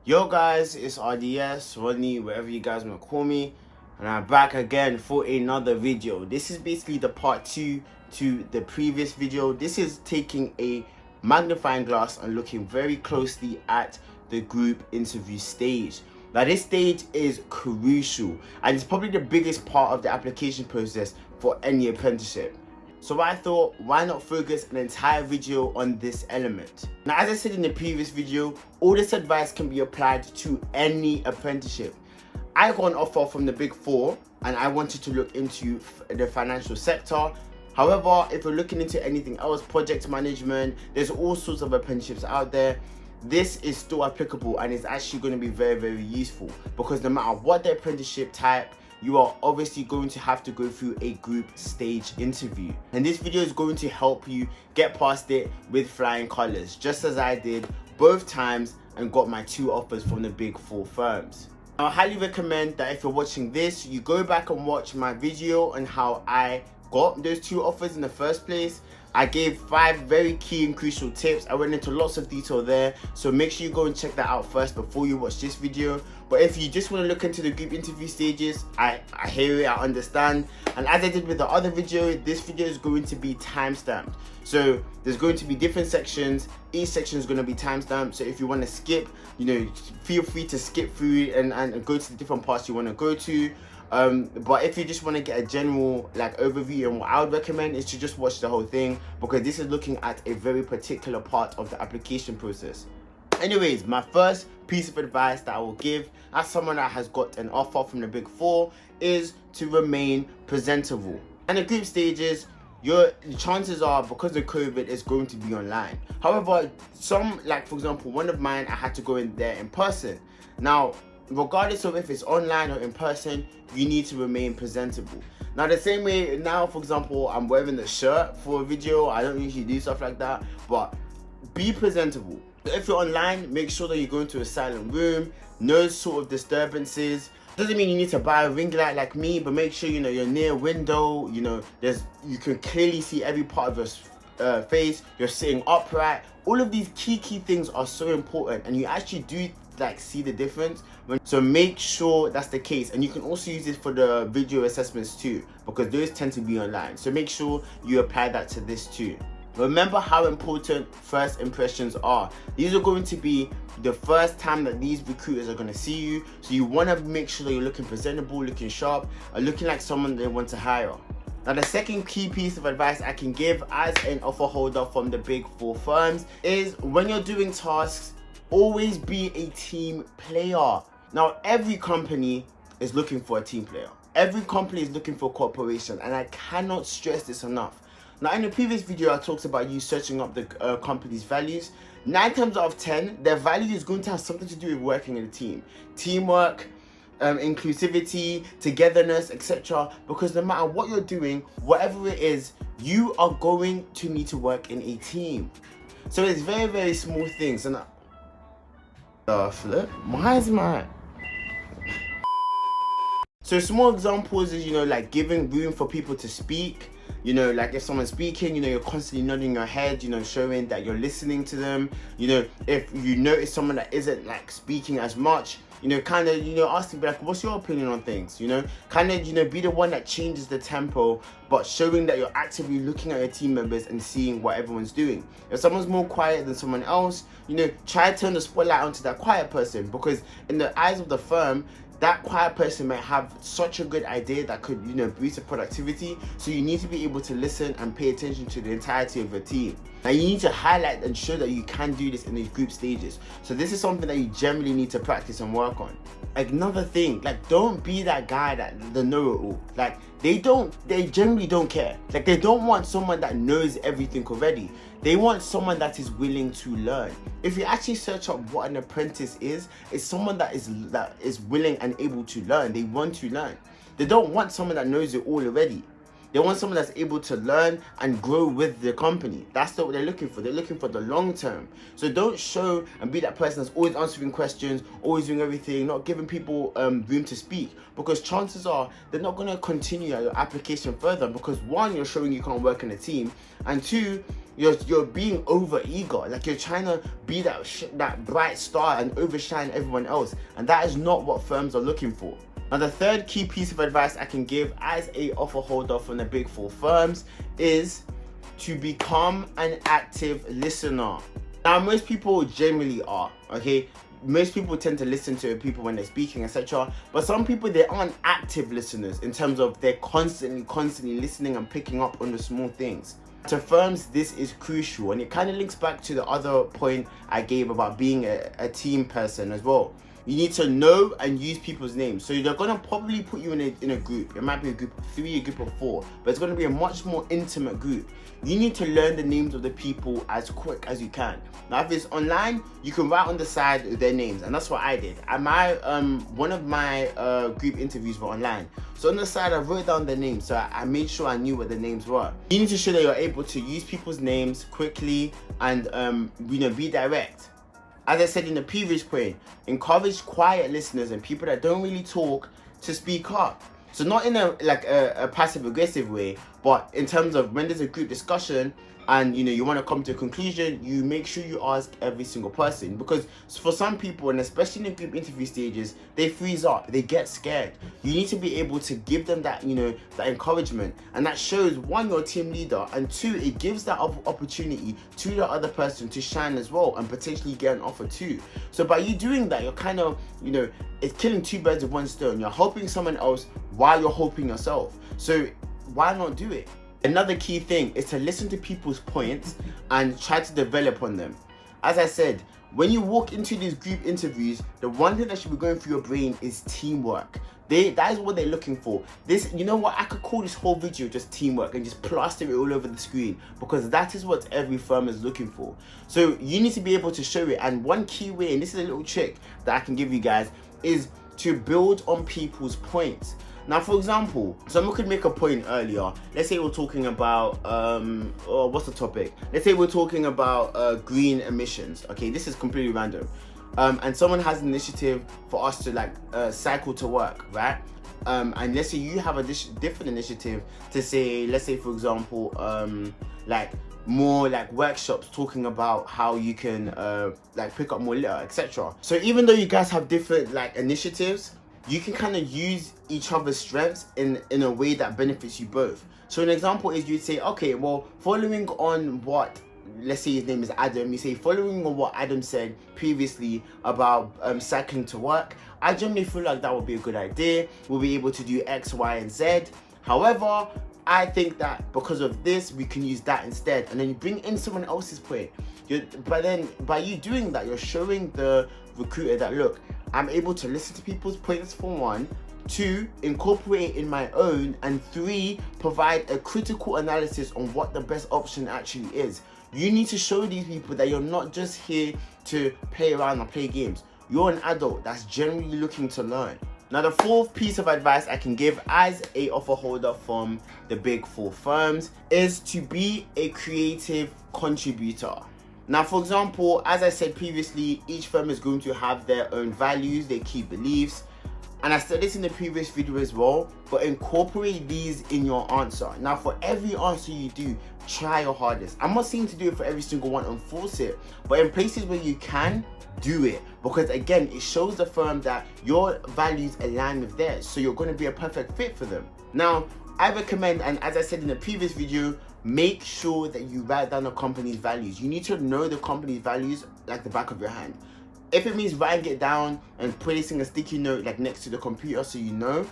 Yo guys, it's RDS, Rodney, wherever you guys want to call me, and I'm back again for another video. This is basically the part 2 to the previous video. This is taking a magnifying glass and looking very closely at the group interview stage. Now this stage is crucial and it's probably the biggest part of the application process for any apprenticeship. So I thought, why not focus an entire video on this element? Now, as I said in the previous video, all this advice can be applied to any apprenticeship. I got an offer from the Big Four and I wanted to look into the financial sector. However, if you're looking into anything else, project management, there's all sorts of apprenticeships out there. This is still applicable and it's actually going to be very, very useful because no matter what the apprenticeship type, you are obviously going to have to go through a group stage interview. And this video is going to help you get past it with flying colors, just as I did both times and got my 2 offers from the Big Four firms. I highly recommend that if you're watching this, you go back and watch my video on how I got those 2 offers in the first place. I gave 5 very key and crucial tips. I went into lots of detail there, so make sure you go and check that out first before you watch this video. But if you just want to look into the group interview stages, I hear it, I understand. And as I did with the other video, this video is going to be timestamped. So there's going to be different sections. Each section is going to be timestamped. So if you want to skip, feel free to skip through and go to the different parts you want to go to. But if you just want to get a general overview, and what I would recommend is to just watch the whole thing because this is looking at a very particular part of the application process. Anyways, my first piece of advice that I will give as someone that has got an offer from the Big Four is to remain presentable. And the group stages, your chances are, because of COVID, it's going to be online. However, some, for example, one of mine, I had to go in there in person. Now, regardless of if it's online or in person, you need to remain presentable. Now, the same way now, for example, I'm wearing the shirt for a video. I don't usually do stuff like that, but be presentable. If you're online, make sure that you go into a silent room, no sort of disturbances. Doesn't mean you need to buy a ring light like me, but make sure you're near a window. You can clearly see every part of your face. You're sitting upright. All of these key things are so important, and you actually do see the difference. So make sure that's the case, and you can also use this for the video assessments too, because those tend to be online. So make sure you apply that to this too. Remember how important first impressions are. These are going to be the first time that these recruiters are going to see you, so you want to make sure that you're looking presentable, looking sharp, and looking like someone they want to hire. Now, the second key piece of advice I can give as an offer holder from the Big Four firms is when you're doing tasks, always be a team player. Now, every company is looking for a team player. Every company is looking for cooperation, and I cannot stress this enough. Now, in the previous video, I talked about you searching up the company's values. 9 times out of 10, their value is going to have something to do with working in a team. Teamwork, inclusivity, togetherness, etc. Because no matter what you're doing, whatever it is, you are going to need to work in a team. So it's very, very small things. And flip, why is my... So small examples is, giving room for people to speak. If someone's speaking, you're constantly nodding your head, showing that you're listening to them. If you notice someone that isn't speaking as much, asking, what's your opinion on things? Be the one that changes the tempo, but showing that you're actively looking at your team members and seeing what everyone's doing. If someone's more quiet than someone else, try to turn the spotlight onto that quiet person, because in the eyes of the firm, that quiet person might have such a good idea that could, boost the productivity. So you need to be able to listen and pay attention to the entirety of your team. Now, you need to highlight and show that you can do this in these group stages. So this is something that you generally need to practice and work on. Another thing, don't be that guy that the know-it-all. They generally don't care. They don't want someone that knows everything already. They want someone that is willing to learn. If you actually search up what an apprentice is, it's someone that is willing and able to learn. They want to learn. They don't want someone that knows it all already. They want someone that's able to learn and grow with the company. That's what they're looking for. They're looking for the long term. So don't show and be that person that's always answering questions, always doing everything, not giving people room to speak. Because chances are they're not going to continue your application further, because 1, you're showing you can't work in a team, and 2, You're being over eager, like you're trying to be that bright star and overshine everyone else, and that is not what firms are looking for. Now, the third key piece of advice I can give as a offer holder from the big four firms is to become an active listener. Now, most people generally are, okay? Most people tend to listen to people when they're speaking, etc. But some people, they aren't active listeners in terms of they're constantly listening and picking up on the small things. To firms, this is crucial, and it kind of links back to the other point I gave about being a team person as well. You need to know and use people's names. So they're gonna probably put you in a group. It might be a group of 3, a group of 4, but it's gonna be a much more intimate group. You need to learn the names of the people as quick as you can. Now, if it's online, you can write on the side their names, and that's what I did. One of my group interviews were online. So on the side, I wrote down their names, so I made sure I knew what the names were. You need to show that you're able to use people's names quickly and be direct. As I said in the previous point, encourage quiet listeners and people that don't really talk to speak up. So not in a passive aggressive way, but in terms of when there's a group discussion and you want to come to a conclusion, you make sure you ask every single person, because for some people, and especially in the group interview stages, they freeze up, they get scared. You need to be able to give them that that encouragement, and that shows, one, you're a team leader, and 2, it gives that opportunity to the other person to shine as well and potentially get an offer too. So by you doing that, you're kind of it's killing 2 birds with 1 stone. You're helping someone else while you're helping yourself. So why not do it? Another key thing is to listen to people's points and try to develop on them. As I said, when you walk into these group interviews, the one thing that should be going through your brain is teamwork. That is what they're looking for. I could call this whole video just teamwork and just plaster it all over the screen, because that is what every firm is looking for. So you need to be able to show it. And one key way, and this is a little trick that I can give you guys, is to build on people's points. Now, for example, someone could make a point earlier. Let's say we're talking about, what's the topic? Let's say we're talking about green emissions. Okay, this is completely random. And someone has an initiative for us to cycle to work, right? And let's say you have a different initiative to say, let's say for example, more workshops talking about how you can pick up more litter, etc. So even though you guys have different initiatives, you can kind of use each other's strengths in a way that benefits you both. So an example is you'd say, okay, well, following on what, let's say his name is Adam, you say, following on what Adam said previously about cycling to work, I generally feel like that would be a good idea. We'll be able to do X, Y, and Z. However, I think that because of this, we can use that instead. And then you bring in someone else's point. But then by you doing that, you're showing the recruiter that, look, I'm able to listen to people's points, for 1, 2, incorporate it in my own, and 3, provide a critical analysis on what the best option actually is. You need to show these people that you're not just here to play around and play games. You're an adult that's generally looking to learn. Now, the 4th piece of advice I can give as a offer holder from the big 4 firms is to be a creative contributor. Now, for example, as I said previously, each firm is going to have their own values, their key beliefs. And I said this in the previous video as well, but incorporate these in your answer. Now, for every answer you do, try your hardest. I'm not saying to do it for every single one and force it, but in places where you can, do it. Because again, it shows the firm that your values align with theirs, so you're going to be a perfect fit for them. Now, I recommend, and as I said in the previous video, make sure that you write down the company's values. You need to know the company's values like the back of your hand. If it means writing it down and placing a sticky note next to the computer so you know,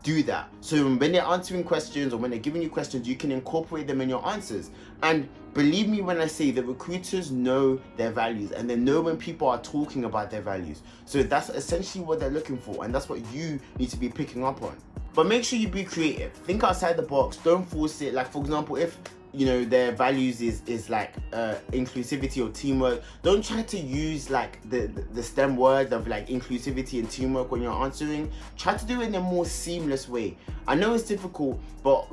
do that. So when they're answering questions or when they're giving you questions, you can incorporate them in your answers. And believe me when I say the recruiters know their values, and they know when people are talking about their values. So that's essentially what they're looking for, and that's what you need to be picking up on. But make sure you be creative. Think outside the box. Don't force it. For example, if their values is inclusivity or teamwork, don't try to use the STEM word of inclusivity and teamwork when you're answering. Try to do it in a more seamless way. I know it's difficult, but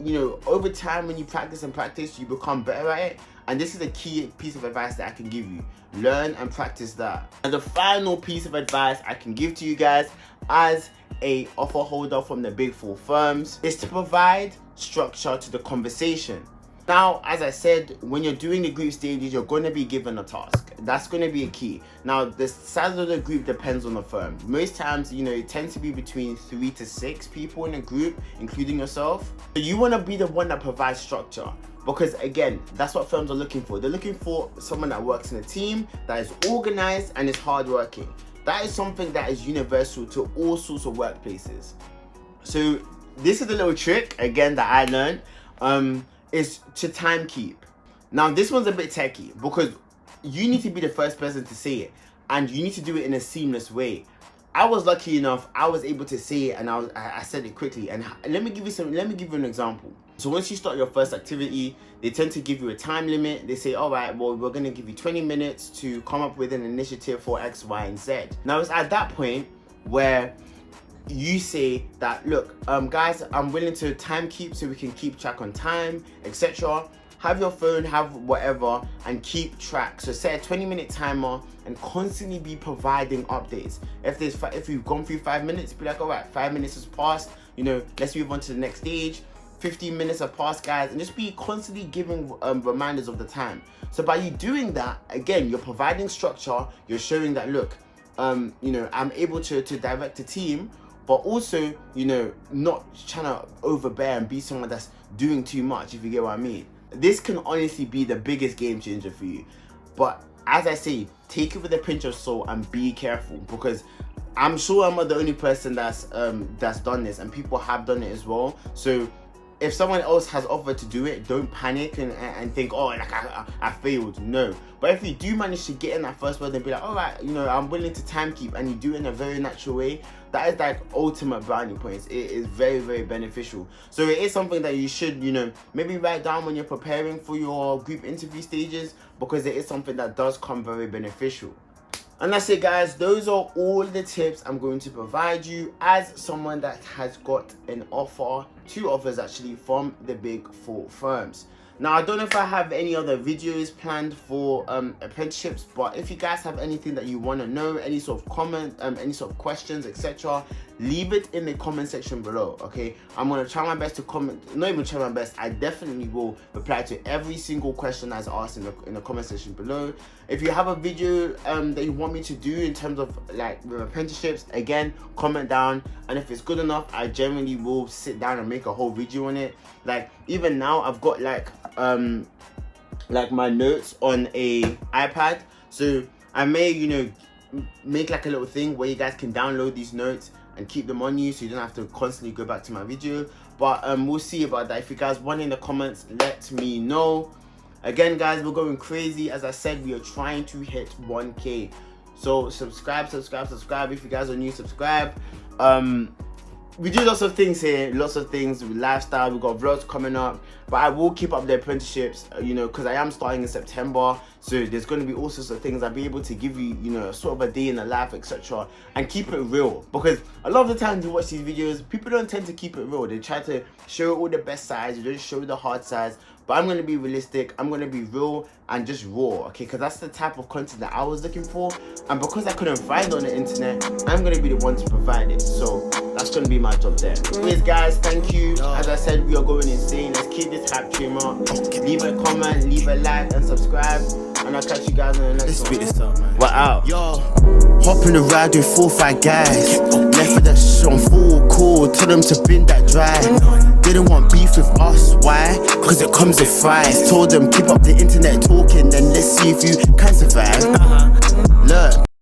over time, when you practice and practice, you become better at it. And this is a key piece of advice that I can give you. Learn and practice that. And the final piece of advice I can give to you guys as a offer holder from the big 4 firms is to provide structure to the conversation. Now, as I said, when you're doing the group stages, you're going to be given a task. That's going to be a key. Now, the size of the group depends on the firm. Most times, you know, it tends to be between 3 to 6 people in a group, including yourself. So you want to be the one that provides structure, because again, that's what firms are looking for. They're looking for someone that works in a team, that is organized and is hardworking. That is something that is universal to all sorts of workplaces. So this is a little trick, again, that I learned, is to time keep. Now, this one's a bit techie because you need to be the first person to say it, and you need to do it in a seamless way. I was lucky enough, I was able to say it, and I said it quickly. And let me give you an example. So once you start your first activity, they tend to give you a time limit. They say, all right, well, we're going to give you 20 minutes to come up with an initiative for X, Y, and Z. Now, it's at that point where you say that, look, guys, I'm willing to time keep so we can keep track on time, etc. Have your phone, have whatever, and keep track. So set a 20-minute timer and constantly be providing updates. If you've gone through 5 minutes, be like, all right, 5 minutes has passed, you know, let's move on to the next stage. 15 minutes have passed, guys, and just be constantly giving reminders of the time. So by you doing that, again, you're providing structure. You're showing that, look, you know, I'm able to direct a team, but also, you know, not trying to overbear and be someone that's doing too much, if you get what I mean. This can honestly be the biggest game changer for you. But as I say, take it with a pinch of salt and be careful, because I'm sure I'm not the only person that's done this, and people have done it as well. So if someone else has offered to do it, don't panic and think, oh, like I failed. No. But if you do manage to get in that first word and be like, all right, you know, I'm willing to time keep, and you do it in a very natural way, that is like ultimate brownie points. It is very, very beneficial. So it is something that you should, you know, maybe write down when you're preparing for your group interview stages, because it is something that does come very beneficial. And that's it, guys. Those are all the tips I'm going to provide you as someone that has got an offer, 2 offers actually, from the Big 4 firms. Now, I don't know if I have any other videos planned for apprenticeships, but if you guys have anything that you want to know, any sort of comment, any sort of questions, etc., leave it in the comment section below. Okay, I'm gonna try my best to comment. Not even try my best, I definitely will reply to every single question that's asked in the comment section below. If you have a video that you want me to do in terms of like with apprenticeships, again, comment down, and if it's good enough, I generally will sit down and make a whole video on it. Like even now, I've got like my notes on a iPad, so I may, you know, make like a little thing where you guys can download these notes and keep them on you, so you don't have to constantly go back to my video. But we'll see about that. If you guys want in the comments, let me know. Again, guys, we're going crazy. As I said, we are trying to hit 1K. So subscribe. If you guys are new, subscribe. We do lots of things here, lots of things with lifestyle. We've got vlogs coming up, but I will keep up the apprenticeships, you know, because I am starting in September. So there's going to be all sorts of things. I'll be able to give you, you know, sort of a day in the life, etc., and keep it real. Because a lot of the times you watch these videos, people don't tend to keep it real. They try to show all the best sides, they don't show the hard sides. But I'm going to be realistic, I'm going to be real and just raw, okay? Because that's the type of content that I was looking for. And because I couldn't find it on the internet, I'm going to be the one to provide it. So that's going to be my job there. Anyways, guys, thank you. As I said, we are going insane. Let's keep this hype train up. Leave a comment, leave a like, and subscribe. And I'll catch you guys on the next one. Let's speed this up, man. We're out. Yo, hop in the ride with 4 or 5 guys. Left with that shit on full cool. Tell them to bin that dry. Didn't want beef with us, why? Cause it comes with fries. Told them keep up the internet talking, then let's see if you can survive. Look.